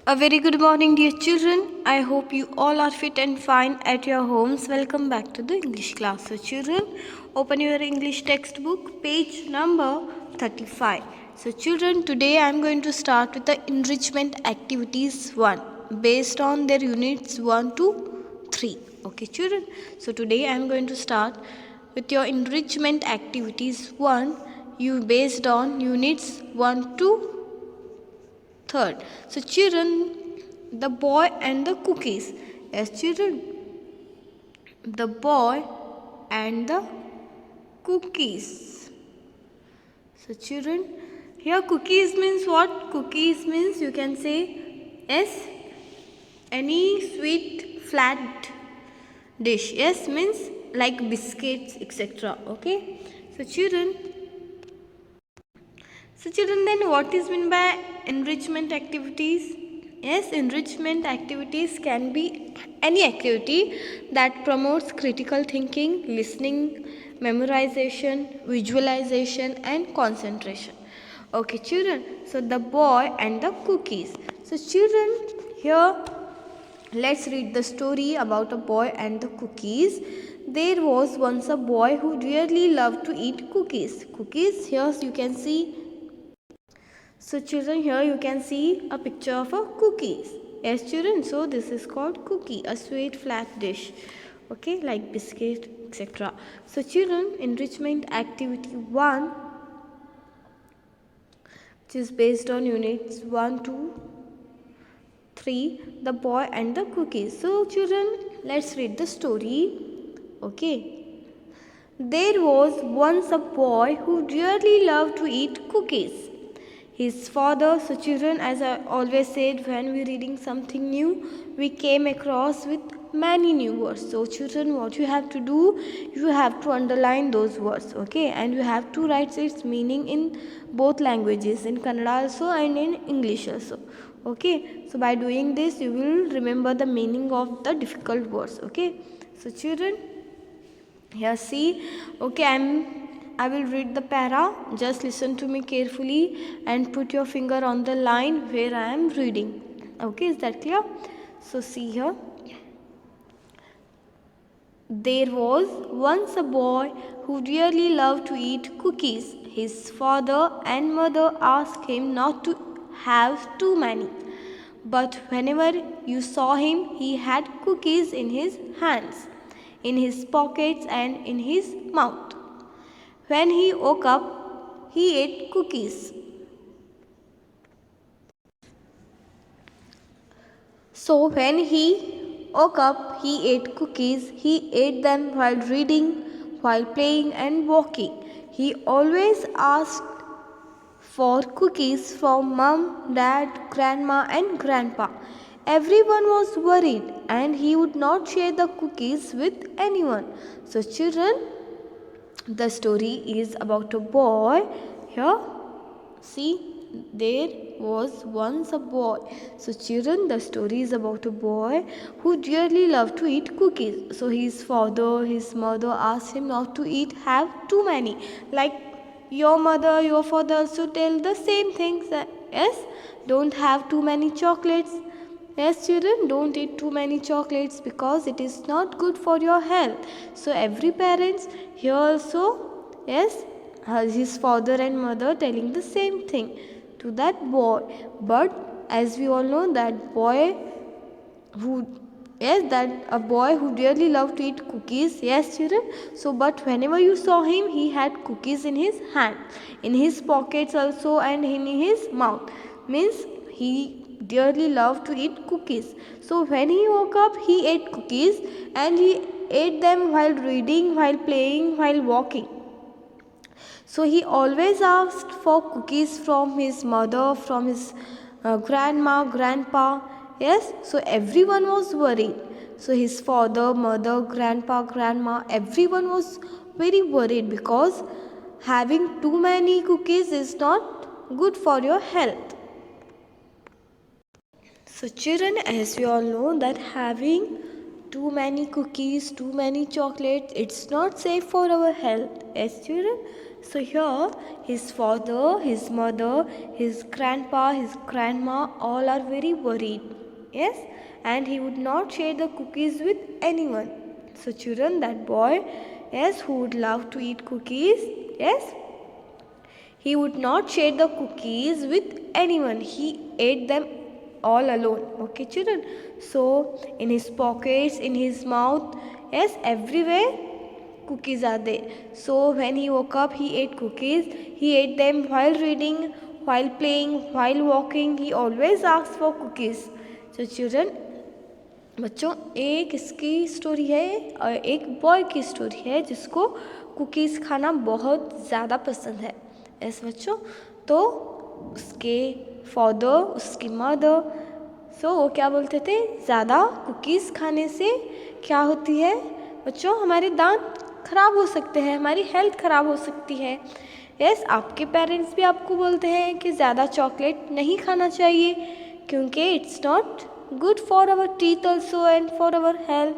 A very good morning, dear children. I hope you all are fit and fine at your homes. Welcome back to the English class. So, children, open your English textbook, page number 35. So, children, today I am going to start with the enrichment activities 1 based on their units 1 to 3. Okay, children. So, today I am going to start with your enrichment activities 1 you based on units 1 to third. So, children, the boy and the cookies. Yes, children, the boy and the cookies. So, children, here cookies means what? Cookies means you can say yes, any sweet flat dish. Yes means like biscuits, etc. Okay. So, children, then what is meant by enrichment activities? Yes, enrichment activities can be any activity that promotes critical thinking, listening, memorization, visualization, and concentration. Okay, children. So, the boy and the cookies. So, children, here let's read the story about a boy and the cookies. There was once a boy who really loved to eat cookies. Cookies, here you can see. So children, here you can see a picture of a cookies. Yes children, so this is called cookie, a sweet flat dish. Okay, like biscuit, etc. So children, enrichment activity 1, which is based on units 1 to 3, the boy and the cookies. So children, let's read the story. Okay. There was once a boy who really loved to eat cookies. His father, so children, as I always said, when we reading something new, we came across with many new words. So children, what you have to do, you have to underline those words, okay, and you have to write its meaning in both languages, in Kannada also and in English also. Okay, so by doing this, you will remember the meaning of the difficult words. Okay, so children, here see, okay, I will read the para. Just listen to me carefully and put your finger on the line where I am reading. Okay, is that clear? So see here. There was once a boy who really loved to eat cookies. His father and mother asked him not to have too many. But whenever you saw him, he had cookies in his hands, in his pockets, and in his mouth. When he woke up, he ate cookies. So when he woke up, he ate cookies. He ate them while reading, while playing and walking. He always asked for cookies from mom, dad, grandma and grandpa. Everyone was worried and he would not share the cookies with anyone. So children, the story is about a boy. Here, see, there was once a boy. So children, the story is about a boy who dearly loved to eat cookies. So his father, his mother asked him not to have too many. Like your mother, your father also tell the same things. Yes, don't have too many chocolates. Yes children, don't eat too many chocolates because it is not good for your health. So every parents here also, yes, has his father and mother telling the same thing to that boy. But as we all know, that boy who, yes, that a boy who dearly loved to eat cookies. Yes children, so but whenever you saw him, he had cookies in his hand, in his pockets also and in his mouth. Means he dearly loved to eat cookies. So when he woke up, he ate cookies and he ate them while reading, while playing, while walking. So he always asked for cookies from his mother, from his grandma, grandpa. Yes, so everyone was worried. So his father, mother, grandpa, grandma, everyone was very worried because having too many cookies is not good for your health. So children, as we all know that having too many cookies, too many chocolates, it's not safe for our health. Yes children, So here his father, his mother, his grandpa, his grandma all are very worried. Yes, and he would not share the cookies with anyone. So children, that boy, yes, who would love to eat cookies, yes, he would not share the cookies with anyone. He ate them all alone. Okay children, so in his pockets, in his mouth, yes, everywhere cookies are there. So when he woke up, he ate cookies. He ate them while reading, while playing, while walking. He always asked for cookies. So children, बच्चों, एक इसकी story है और एक boy की story है जिसको cookies खाना बहुत ज़्यादा पसंद है. ऐसे बच्चों, तो उसके फादर, उसकी मदर, सो वो क्या बोलते थे, ज़्यादा कुकीज़ खाने से क्या होती है बच्चों, हमारे दांत खराब हो सकते हैं, हमारी हेल्थ खराब हो सकती है. यस, आपके पेरेंट्स भी आपको बोलते हैं कि ज़्यादा चॉकलेट नहीं खाना चाहिए क्योंकि it's not good for our teeth also and for our health.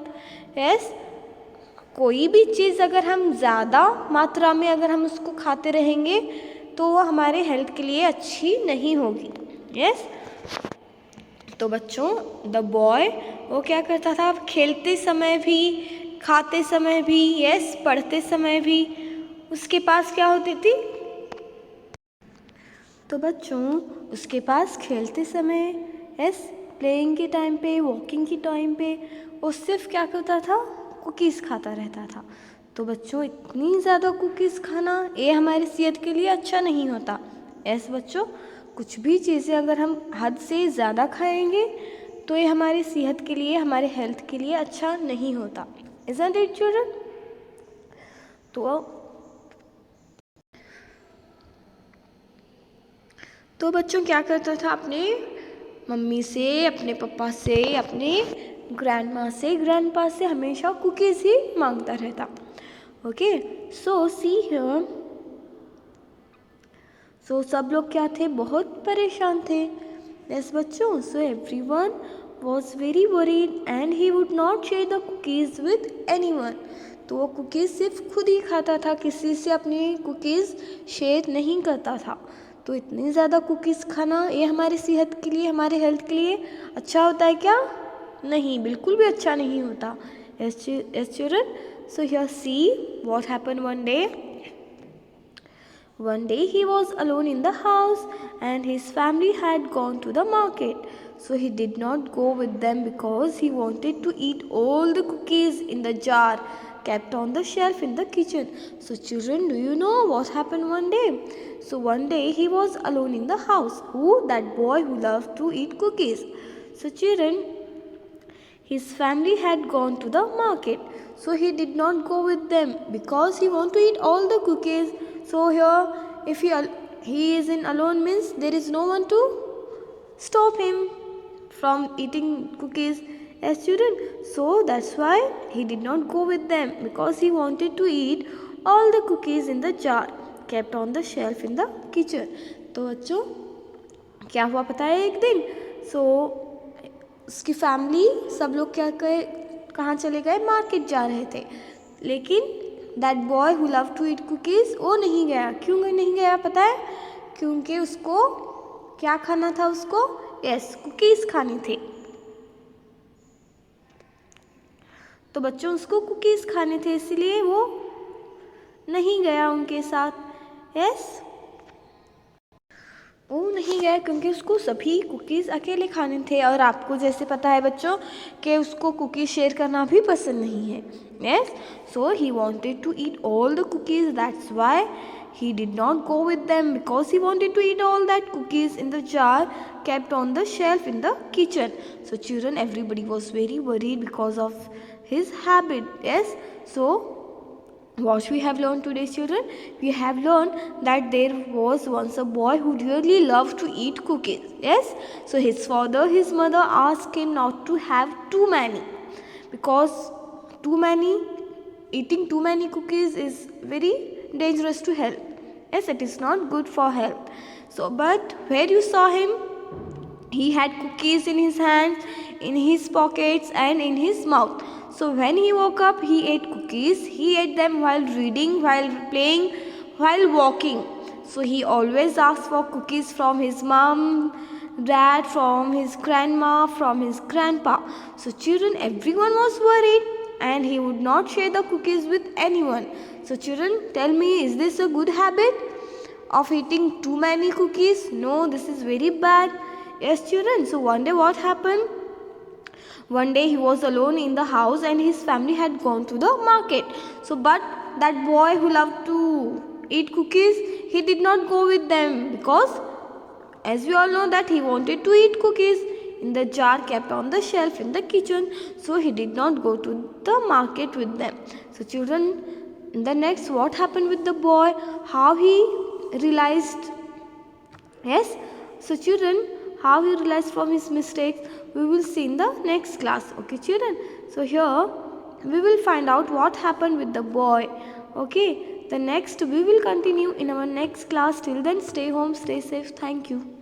Yes, कोई भी चीज़ अगर हम ज़्यादा मात्रा में अगर हम उसको खाते रहेंगे तो वो हमारे हेल्थ के लिए अच्छी नहीं होगी. यस, तो बच्चों, द बॉय वो क्या करता था, खेलते समय भी, खाते समय भी, यस, पढ़ते समय भी उसके पास क्या होती थी. तो बच्चों, उसके पास खेलते समय, यस, प्लेइंग के टाइम पे, वॉकिंग के टाइम पे वो सिर्फ क्या करता था, कुकीज़ खाता रहता था. तो बच्चों, इतनी ज़्यादा कुकीज़ खाना ये हमारी सेहत के लिए अच्छा नहीं होता. ऐसे बच्चों, कुछ भी चीज़ें अगर हम हद से ज़्यादा खाएंगे तो ये हमारी सेहत के लिए, हमारे हेल्थ के लिए अच्छा नहीं होता. Isn't it children? तो बच्चों क्या करता था, अपने मम्मी से, अपने पापा से, अपने ग्रैंडमा से, ग्रैंडपा से हमेशा कुकीज़ ही मांगता रहता. ओके, सो सी हियर, सो सब लोग क्या थे, बहुत परेशान थे. यस बच्चों, so everyone was very worried and he would not share the cookies with anyone. तो वो कुकीज़ सिर्फ खुद ही खाता था, किसी से अपनी कुकीज़ शेयर नहीं करता था. तो इतनी ज़्यादा कुकीज़ खाना ये हमारी सेहत के लिए, हमारे हेल्थ के लिए अच्छा होता है क्या? नहीं, बिल्कुल भी अच्छा नहीं होता. Yes children, so here see what happened one day. One day he was alone in the house and his family had gone to the market. So he did not go with them because he wanted to eat all the cookies in the jar kept on the shelf in the kitchen. So children, do you know what happened one day? So one day he was alone in the house. Who? That boy who loved to eat cookies. So children, his family had gone to the market. So he did not go with them because he wanted to eat all the cookies. So here, if he is in alone means there is no one to stop him from eating cookies as children. So that's why he did not go with them because he wanted to eat all the cookies in the jar kept on the shelf in the kitchen. तो बच्चों, क्या हुआ पता है, एक दिन उसकी family सब लोग क्या कहाँ चले गए, मार्केट जा रहे थे. लेकिन that boy who love to eat cookies वो नहीं गया. क्यों नहीं गया पता है? क्योंकि उसको क्या खाना था, उसको यस कुकीज़ खानी थी. तो बच्चों, उसको कुकीज़ खाने थे इसलिए वो नहीं गया उनके साथ. यस, वो नहीं गया क्योंकि उसको सभी कुकीज़ अकेले खाने थे. और आपको जैसे पता है बच्चों कि उसको कुकीज़ शेयर करना भी पसंद नहीं है. Yes, so he wanted to eat all the cookies. That's why he did not go with them because he wanted to eat all that cookies in the jar kept on the shelf in the kitchen. So children, everybody was very worried because of his habit. Yes, so what we have learned today children, we have learned that there was once a boy who really loved to eat cookies. Yes, so his father, his mother asked him not to have too many because eating too many cookies is very dangerous to health. Yes, it is not good for health. So but where you saw him, he had cookies in his hands, in his pockets and in his mouth. So when he woke up, he ate cookies. He ate them while reading, while playing, while walking. So he always asked for cookies from his mom, dad, from his grandma, from his grandpa. So children, everyone was worried and he would not share the cookies with anyone. So children, tell me, is this a good habit of eating too many cookies? No, this is very bad. Yes children, so one day what happened? One day he was alone in the house and his family had gone to the market. So but that boy who loved to eat cookies, he did not go with them because as we all know that he wanted to eat cookies in the jar kept on the shelf in the kitchen. So he did not go to the market with them. So children, the next what happened with the boy, how he realized, yes, so children, how he realized from his mistakes, we will see in the next class. Okay children, so here we will find out what happened with the boy. Okay, the next we will continue in our next class. Till then, stay home, stay safe. Thank you.